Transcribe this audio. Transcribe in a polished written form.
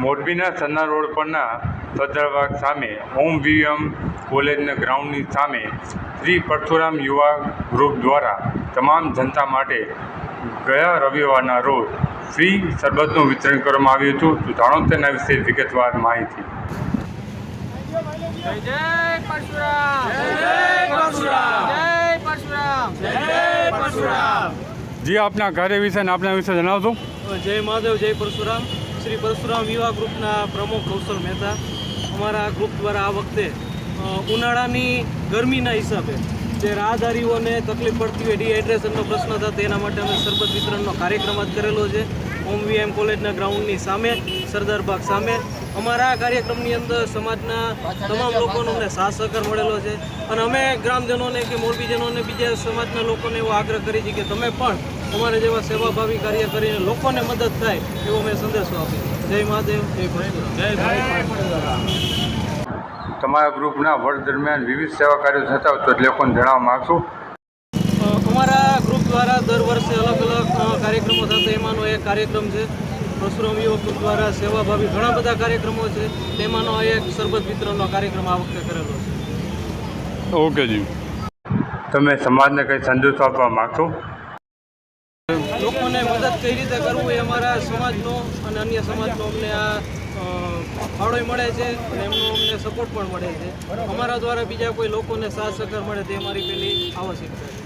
મોરબીના સન્ના રોડ પરના સદરબાગ સામે ઓમ વીએમ કોલેજના ગ્રાઉન્ડની સામે શ્રી પરશુરામ યુવા ગ્રુપ દ્વારા તમામ જનતા માટે ગયા રવિવારના રોજ ફ્રી શરબતનું વિતરણ કરવામાં આવ્યું હતું. તો જાણો તેના વિશે વિગતવાર માહિતી. જય પરશુરામ, જય પરશુરામ, જય પરશુરામ, જય પરશુરામ. જી, આપના કાર્ય વિશે અને આપના વિશે જણાવશો. જય મહાદેવ, જય પરશુરામ. શ્રી પરશુરામ યુવા ગ્રુપના પ્રમુખ કૌશલ મહેતા. અમારા ગ્રુપ દ્વારા આ વખતે ઉનાળાની ગરમીના હિસાબે જે રાહદારીઓને તકલીફ પડતી હોય, ડિહાઇડ્રેશનનો પ્રશ્ન થાય તેના માટે અમે શરબત વિતરણનો કાર્યક્રમ જ કરેલો છે ઓમ વીએમ કોલેજના ગ્રાઉન્ડની સામે, સરદારબાગ સામે. અમારા આ કાર્યક્રમની અંદર સમાજના તમામ લોકોનો અમને સાથ સહકાર મળેલો છે અને અમે ગ્રામજનોને કે મોરબીજનોને બીજા સમાજના લોકોને એવો આગ્રહ કરી છે કે તમે પણ અમારા જેવા સેવાભાવી કાર્ય કરીને લોકોને મદદ થાય એવો અમે સંદેશો આપીએ. જય મહાદેવ, જય પરશુરામ. તમારા ગ્રુપના વર્ષ દરમિયાન વિવિધ સેવા કાર્યો થતા હોય તો લોકોને જણાવવા માગશો. અમારા ગ્રુપ દ્વારા દર વર્ષે અલગ અલગ કાર્યક્રમો થતા એમાંનો એક કાર્યક્રમ છે પરશુરામ યુવક ગ્રુપ દ્વારા સેવાભાવી ઘણા બધા કાર્યક્રમો છે, તેમાંનો એક શરબત વિતરણનો કાર્યક્રમ આ વખતે કરેલો છે. ઓકે જી, તમે સમાજને કંઈ સંદેશો આપવા માગશો? લોકોને મદદ કઈ રીતે કરવું એ અમારા સમાજનો અને અન્ય સમાજનો અમને આ ફાળો મળે છે અને એમનો અમને સપોર્ટ પણ મળે છે. અમારા દ્વારા બીજા કોઈ લોકોને સાથ સહકાર મળે તે અમારી પહેલી આવશ્યકતા છે.